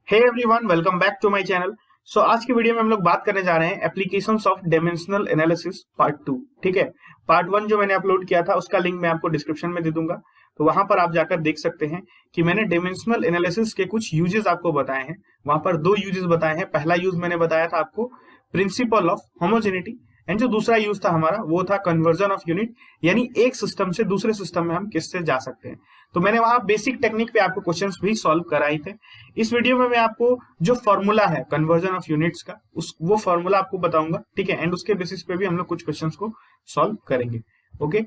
Hey everyone, welcome back to my channel. So आज की video में हम लोग बात करने जा रहे हैं applications of dimensional analysis part 2। ठीक है, पार्ट 1 जो मैंने अपलोड किया था उसका लिंक मैं आपको डिस्क्रिप्शन में दे दूंगा, तो वहां पर आप जाकर देख सकते हैं कि मैंने डायमेंशनल एनालिसिस के कुछ यूजेस आपको बताए हैं। वहां पर दो यूजेस बताए हैं। पहला यूज मैंने बताया था आपको प्रिंसिपल ऑफ होमोजेनिटी, एंड जो दूसरा यूज था हमारा वो था कन्वर्जन ऑफ यूनिट, यानी एक सिस्टम से दूसरे सिस्टम में हम किससे जा सकते हैं। तो मैंने वहां बेसिक टेक्निक पे आपको क्वेश्चंस भी सॉल्व कराए थे। इस वीडियो में मैं आपको जो फॉर्मूला है कन्वर्जन ऑफ यूनिट्स का वो फॉर्मूला आपको बताऊंगा। ठीक है, एंड उसके बेसिस पे भी हम लोग कुछ क्वेश्चंस को सॉल्व करेंगे। ओके,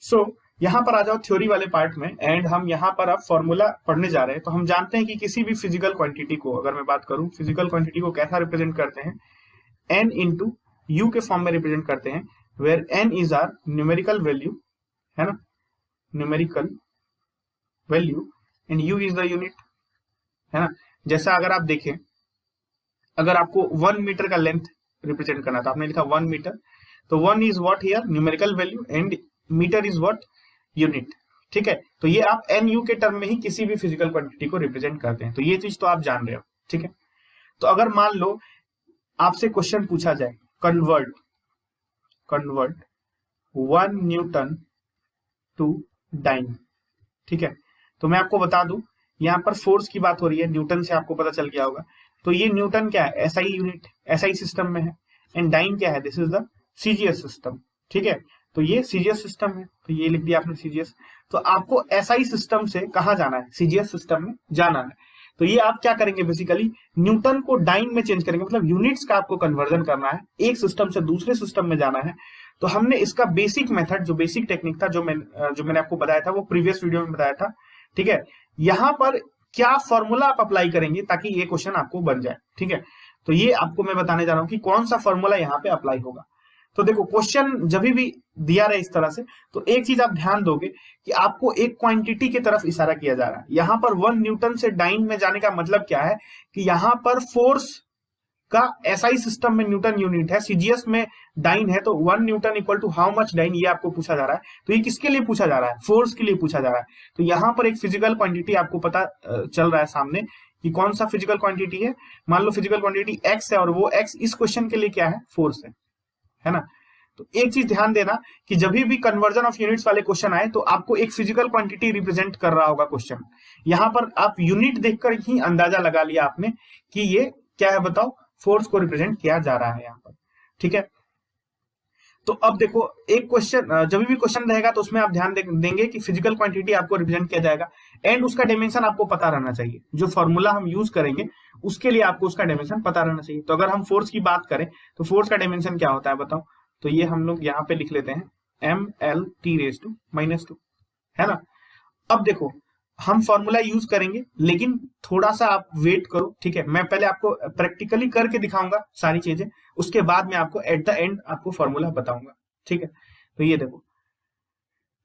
सो यहाँ पर आ जाओ थ्योरी वाले पार्ट में, एंड हम यहाँ पर अब फॉर्मूला पढ़ने जा रहे हैं। तो हम जानते हैं कि किसी भी फिजिकल क्वांटिटी को, अगर मैं बात करूं फिजिकल क्वांटिटी को कैसा रिप्रेजेंट करते हैं, एन इंटू यू के फॉर्म में रिप्रेजेंट करते हैं, where n is are numerical value, है ना, numerical value, and u is the unit, है ना। जैसा अगर आप देखें, अगर आपको 1 मीटर का लेंथ रिप्रेजेंट करना था, आपने लिखा 1 मीटर, तो 1 is what here numerical value and metre is what unit. ठीक है, तो ये आप एन यू के टर्म में ही किसी भी फिजिकल क्वांटिटी को रिप्रेजेंट करते हैं। तो ये चीज तो आप जान रहे हो। ठीक है, तो अगर मान लो आपसे क्वेश्चन पूछा जाए, कन्वर्ट 1 न्यूटन टू डाइन। ठीक है, तो मैं आपको बता दूं, यहाँ पर फोर्स की बात हो रही है, न्यूटन से आपको पता चल गया होगा। तो ये न्यूटन क्या है, एसआई यूनिट, एसआई सिस्टम में है। एंड डाइन क्या है, this is the CGS system. ठीक है, तो ये सीजीएस सिस्टम है, तो ये लिख दिया आपने सीजीएस। तो आपको एसआई सिस्टम से कहाँ जाना है, सीजीएस सिस्टम में जाना है। तो ये आप क्या करेंगे, बेसिकली न्यूटन को डाइन में चेंज करेंगे, मतलब यूनिट्स का आपको कन्वर्जन करना है, एक सिस्टम से दूसरे सिस्टम में जाना है। तो हमने इसका बेसिक मेथड, जो बेसिक टेक्निक था, जो मैंने आपको बताया था, वो प्रीवियस वीडियो में बताया था। ठीक है, यहां पर क्या फॉर्मूला आप अप्लाई करेंगे ताकि ये क्वेश्चन आपको बन जाए। ठीक है, तो ये आपको मैं बताने जा रहा हूं कि कौन सा फॉर्मूला यहाँ पे अप्लाई होगा। तो देखो, क्वेश्चन जब भी दिया रहे इस तरह से, तो एक चीज आप ध्यान दोगे कि आपको एक क्वांटिटी की तरफ इशारा किया जा रहा है। यहां पर 1 न्यूटन से डाइन में जाने का मतलब क्या है कि यहां पर फोर्स का एसआई सिस्टम में न्यूटन यूनिट है, सीजीएस में डाइन है, तो 1 newton equal to how much dyne, ये आपको पूछा जा रहा है। तो ये किसके लिए पूछा जा रहा है, फोर्स के लिए पूछा जा रहा है। तो यहां पर एक फिजिकल क्वांटिटी आपको पता चल रहा है सामने कि कौन सा फिजिकल क्वांटिटी है। मान लो फिजिकल क्वांटिटी एक्स है, और वो एक्स इस क्वेश्चन के लिए क्या है, फोर्स है ना। तो एक चीज ध्यान देना कि जब भी कन्वर्जन ऑफ यूनिट्स वाले क्वेश्चन आए, तो आपको एक फिजिकल क्वांटिटी रिप्रेजेंट कर रहा होगा क्वेश्चन। यहां पर आप यूनिट देखकर ही अंदाजा लगा लिया आपने कि ये क्या है, बताओ, फोर्स को रिप्रेजेंट किया जा रहा है यहाँ पर। ठीक है, तो अब देखो, एक क्वेश्चन जब भी क्वेश्चन रहेगा तो उसमें आप ध्यान देंगे कि फिजिकल क्वांटिटी आपको रिप्रेजेंट किया जाएगा, एंड उसका डायमेंशन आपको पता रहना चाहिए। जो फॉर्मूला हम यूज करेंगे उसके लिए आपको उसका डायमेंशन पता रहना चाहिए। तो अगर हम फोर्स की बात करें तो फोर्स का डायमेंशन क्या होता है, बताओ। तो ये हम लोग यहाँ पे लिख लेते हैं mL/-2, है ना। अब देखो, हम फॉर्मूला यूज करेंगे, लेकिन थोड़ा सा आप वेट करो। ठीक है, मैं पहले आपको प्रैक्टिकली करके दिखाऊंगा सारी चीजें, उसके बाद में आपको एट द एंड आपको फॉर्मूला बताऊंगा। ठीक है, तो ये देखो,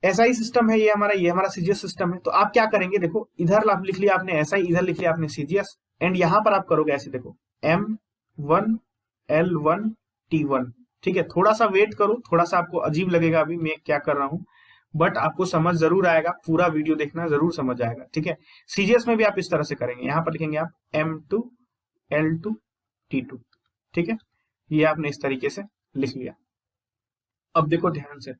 एसआई सिस्टम है ये हमारा सीजीएस सिस्टम है। तो आप क्या करेंगे, देखो, इधर आप लिख लिया आपने एसआई, इधर लिख लिया आपने सीजीएस, एंड यहां पर आप करोगे ऐसे, देखो M1L1T1। ठीक है, थोड़ा सा वेट करो, थोड़ा सा आपको अजीब लगेगा अभी मैं क्या कर रहा हूं, बट आपको समझ जरूर आएगा, पूरा वीडियो देखना, जरूर समझ आएगा। ठीक है, सीजीएस में भी आप इस तरह से करेंगे, यहां पर लिखेंगे आप M2L2T2। ठीक है, ये आपने इस तरीके से लिख लिया। अब देखो ध्यान से,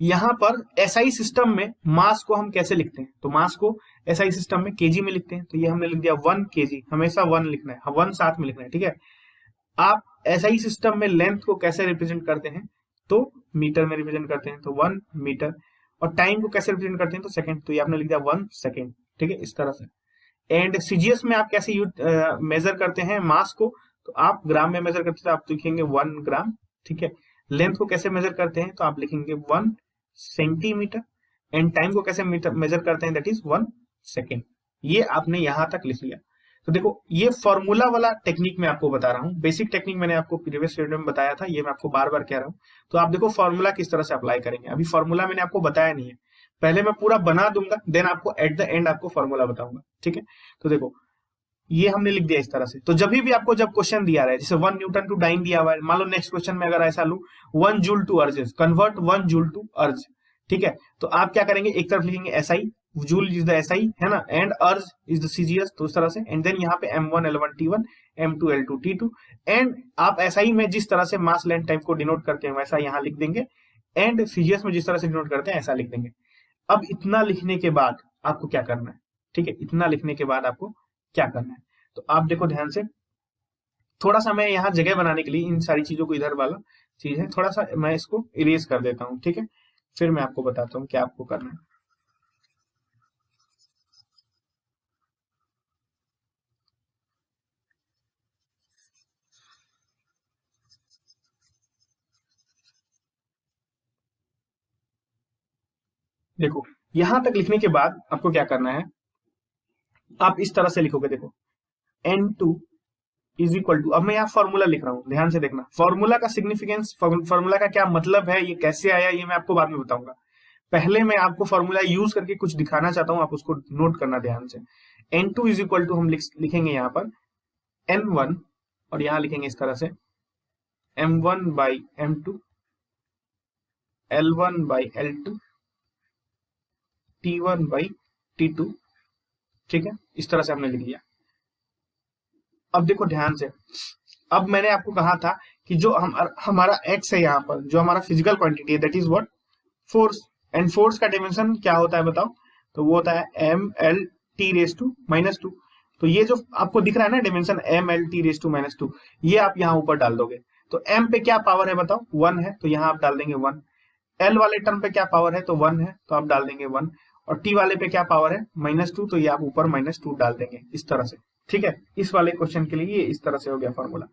यहां पर एसआई सिस्टम में मास को हम कैसे लिखते हैं, तो मास को एसआई सिस्टम में केजी में लिखते हैं। तो ये हमने लिख दिया 1 केजी, हमेशा 1 लिखना है, 1 साथ में लिखना है। ठीक है, आप एसआई सिस्टम में लेंथ को कैसे रिप्रेजेंट करते हैं, तो मीटर में रिप्रेजेंट करते हैं, तो 1 मीटर। और टाइम को कैसे रिप्रेजेंट करते हैं, तो सेकंड, तो ये आपने लिख दिया 1 सेकंड। ठीक है, इस तरह से। एंड सीजीएस में आप कैसे मेजर करते हैं मास को, तो आप ग्राम में मेजर करते हैं, तो आप लिखेंगे 1 ग्राम। ठीक है, लेंथ को कैसे मेजर करते हैं, तो आप लिखेंगे 1 सेंटीमीटर। एंड टाइम को कैसे मेजर करते हैं, दैट इज 1 सेकेंड। ये आपने यहां तक लिख लिया। तो देखो, ये फॉर्मूला वाला टेक्निक मैं आपको बता रहा हूँ, बेसिक टेक्निक मैंने आपको प्रीवियस वीडियो में बताया था, ये मैं आपको बार बार कह रहा हूँ। तो आप देखो फॉर्मूला किस तरह से अप्लाई करेंगे, अभी फॉर्मूला मैंने आपको बताया नहीं है, पहले मैं पूरा बना दूंगा, देन आपको एट द एंड आपको फॉर्मूला बताऊंगा। ठीक है, तो देखो, ये हमने लिख दिया इस तरह से। तो जब भी आपको जब क्वेश्चन दिया रहा है, जैसे 1 न्यूटन टू डाइन दिया हुआ है, मान लो नेक्स्ट क्वेश्चन में अगर ऐसा लू 1 joule to erg, convert 1 joule to erg. ठीक है, तो आप क्या करेंगे, एक तरफ लिखेंगे SI, joule is the SI, है ना, एंड अर्ज इज द सीजीएस, तो उस तरह से। एंड देन यहाँ पे M1 L1 T1, M2 L2 T2, and आप एसआई में जिस तरह से मास लेंथ टाइप को डिनोट करते हैं वैसा यहाँ लिख देंगे, एंड सीजीएस में जिस तरह से डिनोट करते हैं ऐसा लिख देंगे। अब इतना लिखने के बाद आपको क्या करना है, ठीक है, इतना लिखने के बाद आपको क्या करना है, तो आप देखो ध्यान से, थोड़ा सा मैं यहाँ जगह बनाने के लिए इन सारी चीजों को, इधर वाला चीज है, थोड़ा सा मैं इसको इरेज कर देता हूँ, ठीक है, फिर मैं आपको बताता हूँ क्या आपको करना है। देखो यहां तक लिखने के बाद आपको क्या करना है, आप इस तरह से लिखोगे, देखो N2 इज इक्वल टू, अब मैं यहाँ फॉर्मूला लिख रहा हूँ, ध्यान से देखना, फॉर्मूला का सिग्निफिकेंस, फॉर्मूला का क्या मतलब है, ये कैसे आया, ये मैं आपको बाद में बताऊंगा। पहले मैं आपको फॉर्मूला यूज करके कुछ दिखाना चाहता हूँ, आप उसको नोट करना ध्यान से। N2 इज इक्वल टू हम लिखेंगे यहाँ पर N1, और यहाँ लिखेंगे इस तरह से M1 by M2, L1 by L2, T1 by T2, ठीक है, इस तरह से हमने लिख लिया। अब देखो ध्यान से, अब मैंने आपको कहा था कि जो हमारा x है यहाँ पर, जो हमारा फिजिकल क्वांटिटी है, that is what, force, and force का डायमेंशन क्या होता है बताओ, तो वो होता है mL/T⁻²। तो ये जो आपको दिख रहा है ना डायमेंशन mL/T⁻², ये आप यहाँ ऊपर डाल दोगे, तो m पे क्या पावर है बताओ, 1 है, तो यहाँ आप डाल देंगे 1। l वाले टर्म पे क्या पावर है, तो 1 है, तो आप डाल देंगे 1, और t वाले पे क्या पावर है, -2, तो ये आप ऊपर -2 डाल देंगे, इस तरह से, ठीक है। इस वाले क्वेश्चन के लिए ये इस तरह से हो गया फॉर्मूला।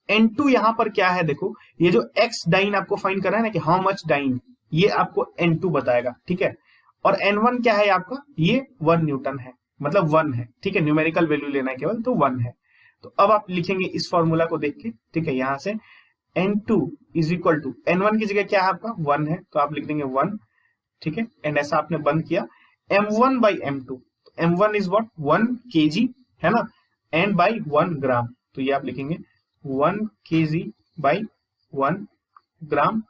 N2 यहाँ पर क्या है, देखो ये जो x डाइन आपको फाइंड करना है ना, कि हाउ मच डाइन, ये आपको N2 बताएगा, ठीक है। और N1 क्या है आपका, ये 1 न्यूटन है, मतलब 1 है, ठीक है, न्यूमेरिकल वैल्यू लेना है केवल, तो 1 है। तो अब आप लिखेंगे इस फॉर्मूला को देख के, ठीक है, यहाँ से N2 is equal to, N1 की जगह क्या है आपका 1 है, तो आप लिख देंगे 1, ठीक है, एंड ऐसा आपने बंद किया, M1 by M2, M1 is what 1 kg, है ना, एंड बाई 1 ग्राम, तो ये आप लिखेंगे 1 kg बाई 1 ग्राम,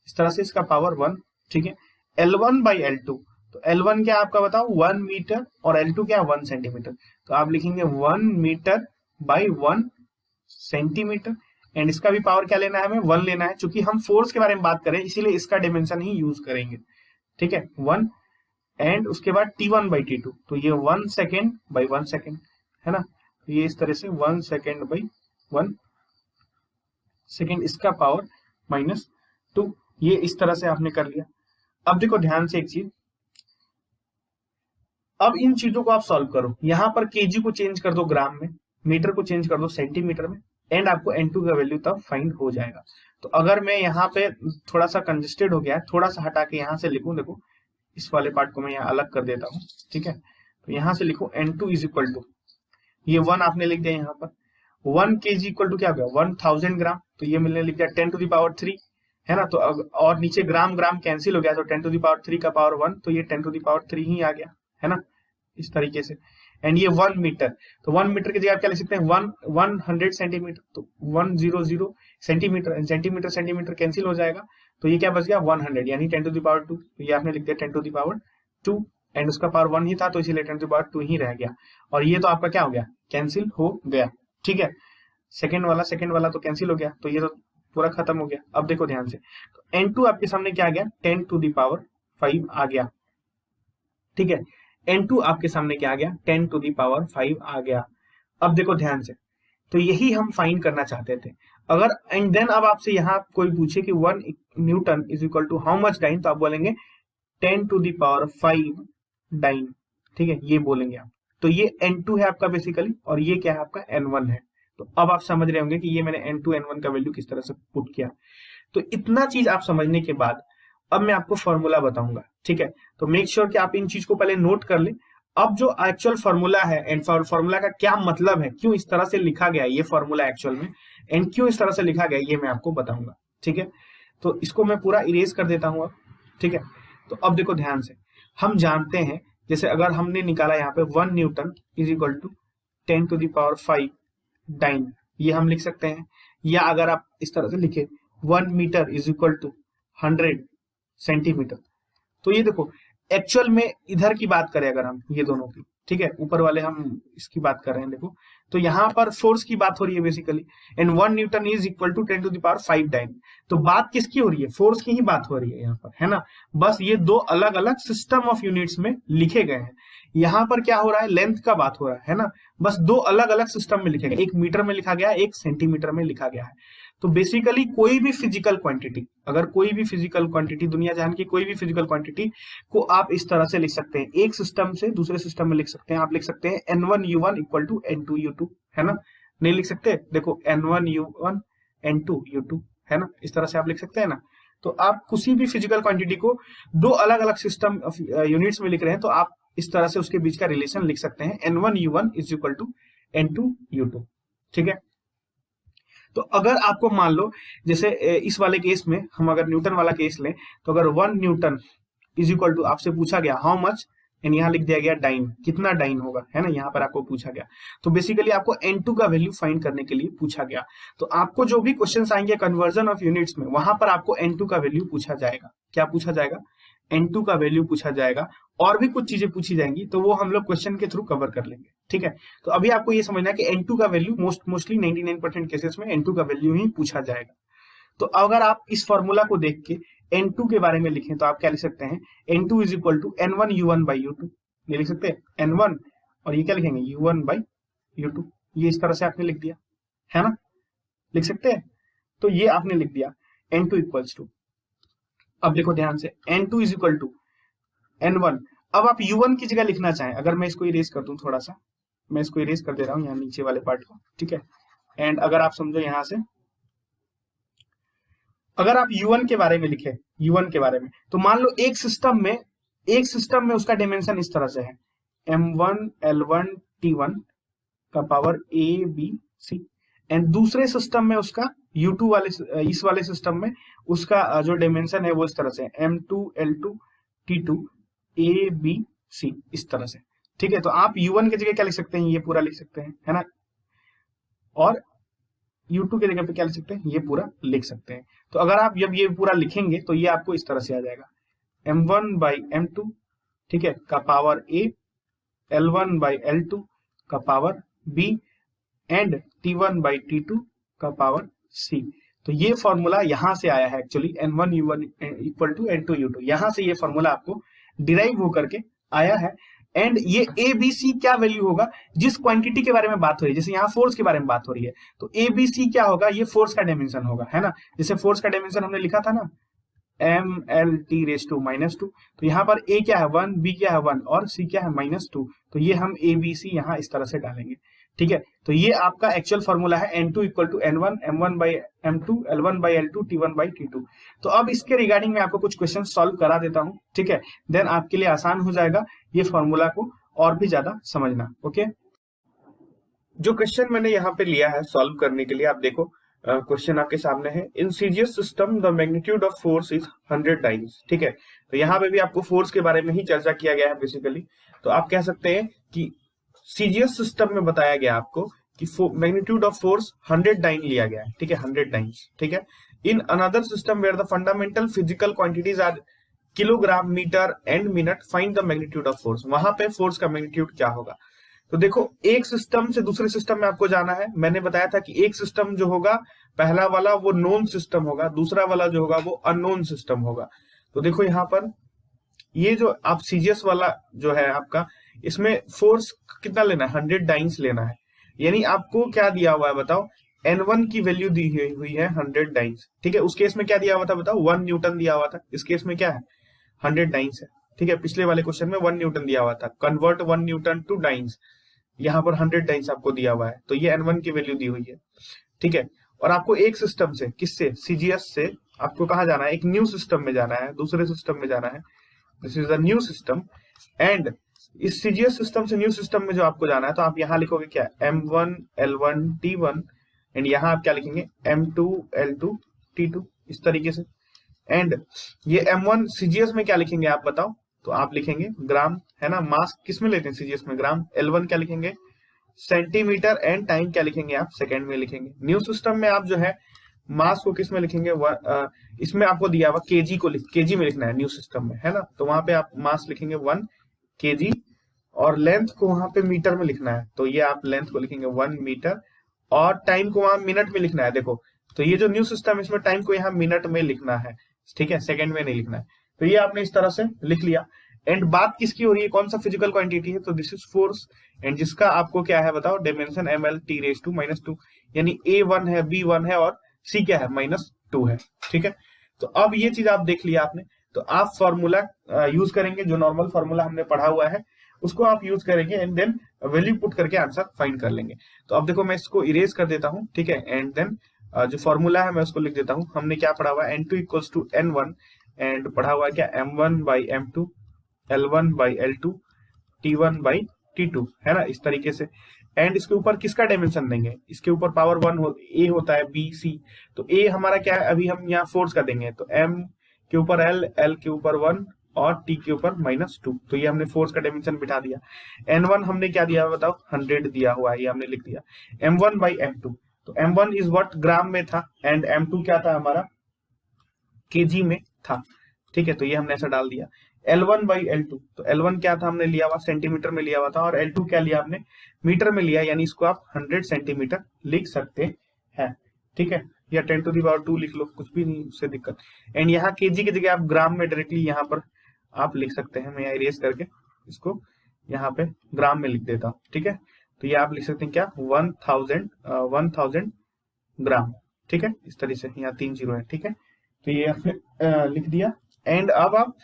इस तरह से इसका पावर 1, ठीक है। L1 बाई L2, तो L1 क्या आपका बताओ 1 मीटर, और L2 क्या 1 सेंटीमीटर, तो आप लिखेंगे 1 मीटर बाई 1 सेंटीमीटर, एंड इसका भी पावर क्या लेना है, हमें 1 लेना है, चूंकि हम फोर्स के बारे में बात करें इसीलिए इसका डायमेंशन ही यूज करेंगे, ठीक है, 1। एंड उसके बाद T1 बाई T2, तो ये 1 सेकेंड बाई 1 सेकेंड, है ना, तो ये इस तरह से 1 सेकेंड बाई 1 सेकेंड, इसका पावर -2, ये इस तरह से आपने कर लिया। अब देखो ध्यान से एक चीज, अब इन चीजों को आप सॉल्व करो, यहां पर केजी को चेंज कर दो ग्राम में, मीटर को चेंज कर दो सेंटीमीटर में, एंड आपको N2 का वैल्यू तब फाइंड हो जाएगा। तो अगर मैं यहाँ पे थोड़ा सा कंजेस्टेड हो गया, थोड़ा सा हटा के यहाँ से लिखूं, देखो इस वाले पार्ट को मैं यहाँ अलग कर देता हूँ, ठीक है, तो यहाँ से लिखो N2 इज इक्वल टू, ये 1 आपने लिख दिया यहाँ पर, 1 kg इक्वल टू क्या हो गया 1000 ग्राम, तो ये मैंने लिख दिया 10⁻3, है ना, तो और नीचे ग्राम ग्राम कैंसिल हो गया, तो 10⁻3 का पावर 1, तो ये 10⁻3 ही आ गया, है ना, इस तरीके से। एंड ये 1 मीटर, तो 1 मीटर की जगह आप क्या लिख सकते हैं 100 सेंटीमीटर, तो 100 सेंटीमीटर, सेंटीमीटर सेंटीमीटर कैंसिल हो जाएगा, तो ये क्या बच गया 100, यानी 10⁻2, तो ये आपने लिख दिया 10⁻2, एंड उसका पावर 1 ही था, तो इसीलिए 10⁻2 ही रह गया, और ये तो आपका क्या हो गया, कैंसिल हो गया, ठीक है। सेकंड वाला तो कैंसिल हो गया, तो ये तो पूरा खत्म हो गया। अब देखो ध्यान से, तो N2 आपके सामने क्या आ गया 10⁵ आ गया, ठीक है, N2 आपके सामने क्या आ गया 10⁵ आ गया। अब देखो ध्यान से, तो यही हम फाइंड करना चाहते थे। अगर एंड देन अब आपसे यहाँ कोई पूछे कि 1 newton is equal to how much dyne, तो आप बोलेंगे 10⁵ डाइन, ठीक है, ये बोलेंगे आप। तो ये N2 है आपका बेसिकली, और ये क्या है आपका N1 है। तो अब आप समझ रहे होंगे कि ये मैंने N2 N1 का वैल्यू किस तरह से पुट किया। तो इतना चीज आप समझने के बाद अब मैं आपको फॉर्मूला बताऊंगा, ठीक है, तो मेक श्योर कि आप इन चीज को पहले नोट कर ले। अब जो एक्चुअल फॉर्मूला है एंड फॉर्मूला का क्या मतलब है, क्यों इस तरह से लिखा गया ये फॉर्मूला एक्चुअल में, एंड क्यों इस तरह से लिखा गया ये मैं आपको बताऊंगा, ठीक है। तो इसको मैं पूरा इरेज कर देता हूं अब, ठीक है। तो अब देखो ध्यान से, हम जानते हैं जैसे अगर हमने निकाला यहाँ पे 1 newton is equal to 10⁵ dyne, ये हम लिख सकते हैं, या अगर आप इस तरह से लिखे 1 metre is equal to 100 centimetre, तो ये देखो एक्चुअल में इधर की बात करें अगर हम ये दोनों की, ठीक है, ऊपर वाले हम इसकी बात कर रहे हैं, देखो तो यहाँ पर फोर्स की बात हो रही है basically, and 1 newton is equal to 10 to the power 5 dyne. तो बात किसकी हो रही है? फोर्स की ही बात हो रही है यहाँ पर, है ना। बस ये दो अलग अलग सिस्टम ऑफ यूनिट्स में लिखे गए हैं। यहाँ पर क्या हो रहा है? लेंथ का बात हो रहा है ना। बस दो अलग अलग सिस्टम में लिखे गए, एक मीटर में लिखा गया, एक सेंटीमीटर में लिखा गया है। तो बेसिकली कोई भी फिजिकल क्वांटिटी, अगर कोई भी फिजिकल क्वांटिटी, दुनिया जहान की कोई भी फिजिकल क्वांटिटी को आप इस तरह से लिख सकते हैं, एक सिस्टम से दूसरे सिस्टम में लिख सकते हैं। आप लिख सकते हैं N1U1 इक्वल टू N2U2, है ना। नहीं लिख सकते? देखो N1U1 N2U2, है ना, इस तरह से आप लिख सकते हैं ना। तो आप किसी भी फिजिकल क्वांटिटी को दो अलग अलग सिस्टम ऑफ यूनिट्स में लिख रहे हैं, तो आप इस तरह से उसके बीच का रिलेशन लिख सकते हैं, N1U1 is equal to N2U2, ठीक है। तो अगर आपको मान लो जैसे इस वाले केस में हम अगर न्यूटन वाला केस लें, तो अगर 1 न्यूटन इज इक्वल टू आपसे पूछा गया हाउ मच, एंड यहाँ लिख दिया गया डाइन, कितना डाइन होगा, है ना, यहाँ पर आपको पूछा गया। तो बेसिकली आपको N2 का वैल्यू फाइंड करने के लिए पूछा गया। तो आपको जो भी क्वेश्चंस आएंगे कन्वर्जन ऑफ यूनिट्स में, वहां पर आपको N2 का वैल्यू पूछा जाएगा। क्या पूछा जाएगा? N2 का वैल्यू पूछा जाएगा, और भी कुछ चीजें पूछी जाएंगी, तो वो हम लोग क्वेश्चन के थ्रू कवर कर लेंगे, ठीक है। तो अभी आपको ये समझना है कि N2 का वैल्यू मोस्टली 99% केसेस में N2 का वैल्यू ही पूछा जाएगा। तो अगर आप इस फॉर्मूला को देख के N2 के बारे में लिखें, तो आप क्या लिख सकते हैं? N2 is equal to N1U1 by U2, ये लिख सकते हैं N1, और ये क्या लिखेंगे? U1 by U2। ये इस तरह से आपने लिख दिया, है ना, लिख सकते हैं। तो ये आपने लिख दिया N2 इक्वल्स टू, अब देखो ध्यान से, N2 is equal to N1। अब आप U1 की जगह लिखना चाहें, अगर मैं इसको इरेज कर दूं, थोड़ा सा मैं इसको इरेज कर दे रहा हूं यहाँ नीचे वाले पार्ट को, ठीक है। एंड अगर आप समझो यहां से, अगर आप U1 के बारे में लिखे, U1 के बारे में, तो मान लो एक सिस्टम में उसका डायमेंशन इस तरह से है, M1 L1 T1 का power A B C, and दूसरे सिस्टम में उसका U2 वाले, इस वाले सिस्टम में उसका जो डायमेंशन है वो इस तरह से है, M2 L2 T2 A B C, इस तरह से, ठीक है। तो आप U1 की जगह क्या लिख सकते हैं? ये पूरा लिख सकते हैं, है ना, और U2 की जगह पे क्या लिख सकते हैं? ये पूरा लिख सकते हैं। तो अगर आप जब ये पूरा लिखेंगे तो ये आपको इस तरह से आ जाएगा, M1 बाई M2, ठीक है, का power A, L1 by L2 का power B, and T1 by T2 का पावर C। तो ये फॉर्मूला यहां से आया है actually, N1U1 equal to N2U2, यहां से ये फॉर्मूला आपको डिराइव होकर के आया है। एंड ये ABC क्या वैल्यू होगा? जिस क्वांटिटी के बारे में बात हो रही है, जैसे यहाँ फोर्स के बारे में बात हो रही है, तो ABC क्या होगा? ये फोर्स का डायमेंशन होगा, है ना। जैसे फोर्स का डायमेंशन हमने लिखा था ना, MLT⁻², तो यहाँ पर A क्या है? 1, B क्या है? 1, और C क्या है? -2। तो ये हम ABC यहाँ इस तरह से डालेंगे, ठीक है। तो ये आपका एक्चुअल फॉर्मूला है, N2 equal to N1, M1 by M2, L1 by L2, T1 by T2। तो अब इसके रिगार्डिंग में आपको कुछ क्वेश्चन सॉल्व करा देता हूं, ठीक है, देन आपके लिए आसान हो जाएगा ये फॉर्मूला को और भी ज्यादा समझना, ओके। जो क्वेश्चन मैंने यहाँ पे लिया है सॉल्व करने के लिए, आप देखो क्वेश्चन आपके सामने है, in CGS system the magnitude of force is 100 times, ठीक है। तो यहाँ पे भी आपको फोर्स के बारे में ही चर्चा किया गया है बेसिकली। तो आप कह सकते हैं कि सीजीएस सिस्टम में बताया गया आपको कि मैग्नीट्यूड ऑफ फोर्स 100 टाइम लिया गया है, ठीक है, 100 टाइम्स, ठीक है। In another system where the fundamental physical quantities are kilogram, metre and minute, find the magnitude of force. वहां पे फोर्स का मैग्नीट्यूड क्या होगा? तो देखो, एक सिस्टम से दूसरे सिस्टम में आपको जाना है। मैंने बताया था कि एक सिस्टम जो होगा, पहला वाला वो नोन सिस्टम होगा, दूसरा वाला जो होगा वो अननोन सिस्टम होगा। तो देखो यहाँ पर ये जो आप सीजीएस वाला जो है आपका, इसमें फोर्स कितना लेना है? 100 डाइन्स लेना है। यानी आपको क्या दिया हुआ है बताओ? N1 की वैल्यू दी हुई है 100 डाइन्स, ठीक है। उस केस में क्या दिया हुआ था बताओ? 1 न्यूटन दिया हुआ था। इस केस में क्या है? 100 डाइन्स है, ठीक है। पिछले वाले क्वेश्चन में 1 न्यूटन दिया हुआ था, कन्वर्ट 1 न्यूटन टू डाइन्स, यहाँ पर 100 डाइन्स आपको दिया हुआ है। तो ये N1 की वैल्यू दी हुई है, ठीक है। और आपको एक सिस्टम से, किससे? सीजीएस से आपको कहाँ जाना है? एक न्यू सिस्टम में जाना है, दूसरे सिस्टम में जाना है। This is the new system, and इस सीजीएस सिस्टम से न्यू सिस्टम में जो आपको जाना है, तो आप यहाँ लिखोगे क्या? M1 L1 T1, एंड यहाँ आप क्या लिखेंगे? M2 L2 T2, इस तरीके से। एंड ये M1 सीजीएस में क्या लिखेंगे आप बताओ? तो आप लिखेंगे ग्राम, है ना। मास किस में लेते हैं? सीजीएस में ग्राम। L1 क्या लिखेंगे? सेंटीमीटर, एंड टाइम क्या लिखेंगे आप? सेकंड में लिखेंगे। न्यू सिस्टम में आप जो है मास को किस में लिखेंगे, इसमें आपको दिया हुआ केजी को केजी में लिखना है न्यू सिस्टम में, है ना, तो वहां पे आप मास लिखेंगे 1 केजी, और लेंथ को वहां पे मीटर में लिखना है, तो ये आप लेंथ को लिखेंगे 1 मीटर, और टाइम को वहां मिनट में लिखना है। देखो तो ये जो न्यू सिस्टम है इसमें टाइम को यहाँ मिनट में लिखना है, ठीक है, सेकंड में नहीं लिखना है। तो ये आपने इस तरह से लिख लिया। एंड बात किसकी हो रही है, कौन सा फिजिकल क्वांटिटी है, तो दिस इज फोर्स, एंड जिसका आपको क्या है बताओ, डायमेंशन ml(T)⁻², यानी A1 है, B1 है, और C क्या है, -2 है, ठीक है। तो अब ये चीज आप देख लिया आपने, तो आप फॉर्मूला यूज करेंगे, जो नॉर्मल फॉर्मूला हमने पढ़ा हुआ है उसको आप यूज करेंगे, एंड देन वैल्यू पुट करके आंसर फाइंड कर लेंगे। तो अब देखो मैं इसको इरेज कर देता हूँ, ठीक है, एंड देन जो फॉर्मूला है मैं उसको लिख देता हूँ। हमने क्या पढ़ा हुआ है, N2 = N1, एंड पढ़ा हुआ है क्या, M1/M2, L1/L2, T1/T2, है ना, इस तरीके से। एंड इसके ऊपर किसका डायमेंशन देंगे, इसके ऊपर पावर 1 A होता है, B C, तो A हमारा क्या है, अभी हम यहाँ फोर्स का देंगे, तो M के ऊपर L, L के ऊपर 1 और T के ऊपर -2, तो ये हमने फोर्स का डायमेंशन बिठा दिया। N1 हमने क्या दिया बताओ, 100 दिया हुआ है, ये हमने लिख दिया। M1/M2, तो M1 इज व्हाट, ग्राम में था, एंड M2 क्या था हमारा, केजी में था, ठीक है, तो ये हमने ऐसा डाल दिया। L1/L2, तो L1 क्या था, हमने लिया हुआ सेंटीमीटर में लिया हुआ था, और L2 क्या लिया आपने, मीटर में लिया, यानी इसको आप 100 सेंटीमीटर लिख सकते हैं, ठीक है, या 10⁻² लिख लो, कुछ भी नहीं उससे दिक्कत। एंड यहाँ केजी की जगह आप ग्राम में डायरेक्टली यहाँ पर आप लिख सकते हैं। मैं यहाँ इरेज करके इसको यहाँ पे ग्राम में लिख देता हूँ, ठीक है, तो ये आप लिख सकते हैं क्या, 1000 ग्राम, ठीक है, इस तरह से, यहाँ 3 0 है, ठीक है, तो ये आपने लिख दिया। एंड अब आप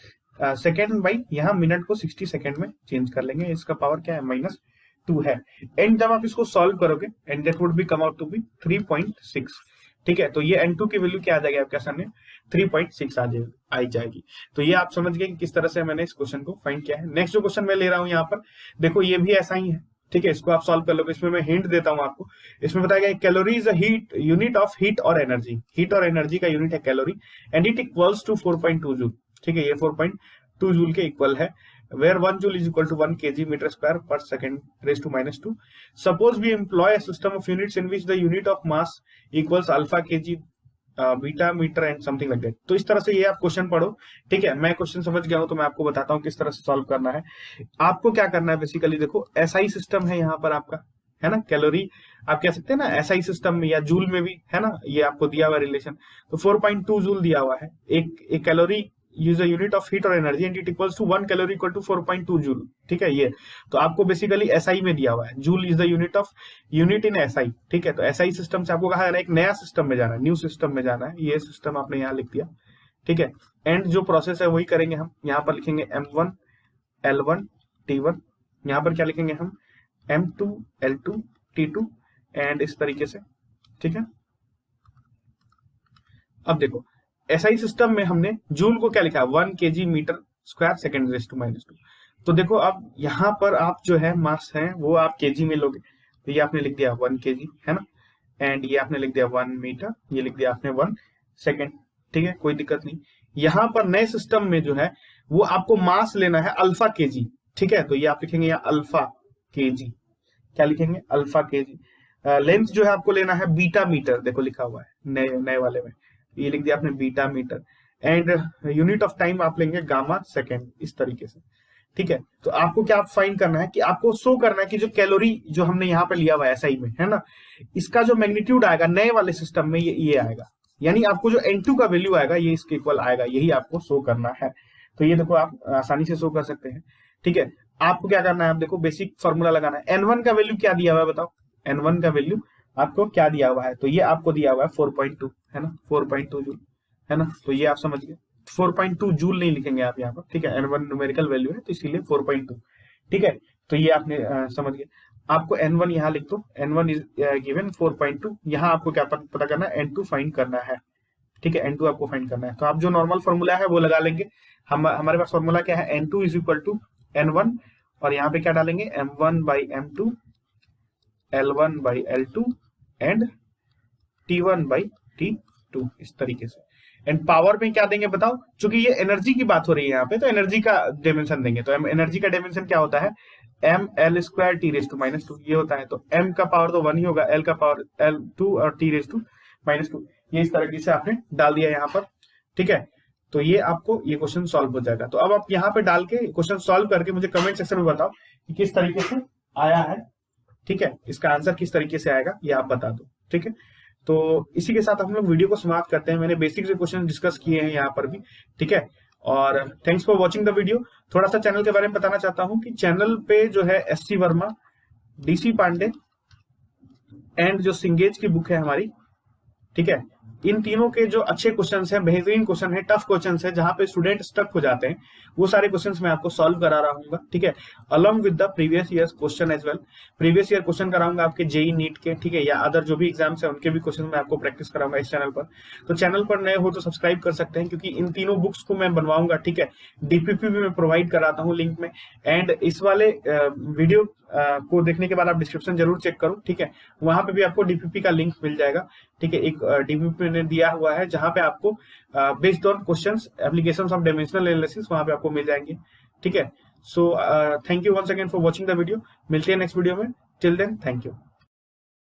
सेकेंड बाई यहाँ मिनट को 60 सेकेंड में चेंज कर लेंगे, इसका पावर क्या है, -2 है। एंड जब आप इसको सॉल्व करोगे, and that would be come out to be 3.6, ठीक है, तो ये N2 की वैल्यू क्या आ जाएगी आपके सामने, 3.6 आ जाएगी। तो ये आप समझ गए कि किस तरह से मैंने इस क्वेश्चन को फाइंड किया है। नेक्स्ट जो क्वेश्चन मैं ले रहा हूँ यहाँ पर, देखो ये भी ऐसा ही है, ठीक है, इसको आप सॉल्व कर लोगे। इसमें मैं हिंट देता हूँ आपको, इसमें बताया गया calorie is a heat unit of heat और एनर्जी, हीट और एनर्जी का यूनिट है calorie, and it equals to 4.2 joule, ठीक है, ये 4.2 जूल के इक्वल है, where 1 joule is equal to 1 kg meter square per second raised to -2. Suppose we employ a system of units in which the unit of mass equals alpha kg, beta metre and something like that. तो इस तरह से ये आप question पढ़ो, ठीक है, मैं क्वेश्चन समझ गया हूं, तो मैं आपको बताता हूं किस तरह से सॉल्व करना है। आपको क्या करना है, बेसिकली देखो SI सिस्टम है यहाँ पर आपका, है ना, कैलोरी आप कह सकते हैं ना SI सिस्टम में, या जूल में भी, है ना, ये आपको दिया हुआ रिलेशन, तो 4.2 जूल दिया हुआ है, एक calorie use a unit of heat और energy, and it equals to 1 calorie equal to 4.2 joule, ठीक है, ये तो आपको बेसिकली SI में दिया हुआ है, joule is the unit in SI, ठीक है। तो SI सिस्टम से आपको कहा है एक नया सिस्टम में जाना है, न्यू सिस्टम में जाना है, ये सिस्टम आपने यहाँ लिख दिया, ठीक है। एंड जो प्रोसेस है वही करेंगे हम, यहाँ पर लिखेंगे M1 L1 T1, यहाँ पर क्या लिखेंगे हम, M2 L2 T2, एंड इस तरीके से, ठीक है। अब देखो SI सिस्टम में हमने जूल को क्या लिखा है, 1 kg metre square second raise to -2। तो देखो अब यहाँ पर आप जो है मास है वो आप केजी में लोगे, तो ये आपने लिख दिया 1 kg, है ना, एंड ये आपने लिख दिया 1 मीटर, ये लिख दिया आपने 1 सेकेंड, ठीक है, कोई दिक्कत नहीं। यहाँ पर नए सिस्टम में जो है वो आपको मास लेना है अल्फा केजी, ठीक है, तो ये आप लिखेंगे यहाँ अल्फा केजी, क्या लिखेंगे, अल्फा केजी। लेंथ जो है आपको लेना है बीटा मीटर, देखो लिखा हुआ है नए वाले में, ये लिख दिया आपने beta metre, and unit of time आप लेंगे गामा सेकेंड, इस तरीके से, ठीक है। तो आपको क्या फाइंड करना है कि आपको शो करना है कि जो कैलोरी जो हमने यहाँ पे लिया हुआ है SI में, है ना, इसका जो मैग्नीट्यूड आएगा नए वाले सिस्टम में ये आएगा, यानी आपको जो N2 का वैल्यू आएगा ये इसके इक्वल आएगा, यही आपको शो करना है। तो ये देखो आप आसानी से शो कर सकते हैं, ठीक है। आपको क्या करना है, आप देखो बेसिक फॉर्मूला लगाना है। N1 का वैल्यू क्या दिया हुआ है बताओ, N1 का वैल्यू आपको क्या दिया हुआ है, तो ये आपको दिया हुआ है 4.2, है ना, 4.2 जूल, है ना, तो ये आप समझ गए, 4.2 जूल नहीं लिखेंगे आप यहाँ पर, ठीक है, N1 न्यूमेरिकल वैल्यू है तो इसीलिए 4.2, ठीक है। तो ये आपने समझ गए। आपको N1 यहाँ लिख दो, N1 इज गिवन 4.2, यहाँ आपको क्या पता करना है, N2 फाइंड करना है, ठीक है, N2 आपको फाइंड करना है। तो आप जो नॉर्मल फॉर्मूला है वो लगा लेंगे, हमारे पास फॉर्मूला क्या है, N2 is equal to N1, और यहाँ पे क्या डालेंगे, M1/M2 L1/L2 एंड T1/T2, इस तरीके से। एंड पावर में क्या देंगे बताओ, क्योंकि ये एनर्जी की बात हो रही है यहाँ पे, तो एनर्जी का डायमेंशन देंगे। तो एनर्जी का डायमेंशन क्या होता है, ml² T⁻², ये होता है। तो m का पावर तो 1 ही होगा, l का पावर L2 और T⁻²। ये इस तरीके से आपने डाल दिया यहाँ पर, ठीक है। तो ये आपको ये क्वेश्चन सॉल्व हो जाएगा। तो अब आप यहाँ पे डाल के क्वेश्चन सॉल्व करके मुझे कमेंट सेक्शन में बताओ कि किस तरीके से आया है, ठीक है, इसका आंसर किस तरीके से आएगा ये आप बता दो, ठीक है। तो इसी के साथ हम लोग वीडियो को समाप्त करते हैं। मैंने बेसिक से क्वेश्चन डिस्कस किए हैं यहाँ पर भी, ठीक है। और thanks for watching the video. थोड़ा सा चैनल के बारे में बताना चाहता हूँ कि चैनल पे जो है SC Verma, DC Pandey and जो सिंगेज की बुक है हमारी, ठीक है, इन तीनों के जो अच्छे क्वेश्चंस हैं, बेहतरीन क्वेश्चन है, टफ क्वेश्चंस है, जहां पे स्टूडेंट स्टक हो जाते हैं, वो सारे क्वेश्चंस मैं आपको सॉल्व करा रहा हूँ, ठीक है, along with the previous year question as well. Previous year question कराऊंगा आपके जेई नीट के, ठीक है, या अदर जो भी एग्जाम्स है उनके भी क्वेश्चन मैं आपको प्रैक्टिस कराऊंगा इस चैनल पर। तो चैनल पर नए हो तो सब्सक्राइब कर सकते हैं, क्योंकि इन तीनों बुक्स को मैं बनवाऊंगा, ठीक है, डीपीपी भी मैं प्रोवाइड कराता हूँ लिंक में। एंड इस वाले वीडियो को देखने के बाद आप डिस्क्रिप्शन जरूर चेक करो, ठीक है, वहां पे भी आपको डीपीपी का लिंक मिल जाएगा, ठीक है। एक डीपीपी ने दिया हुआ है जहां पे आपको based on questions applications of dimensional analysis वहां पे आपको मिल जाएंगे, ठीक है। So thank you once again for watching the video. मिलते हैं नेक्स्ट वीडियो में। Till then thank you.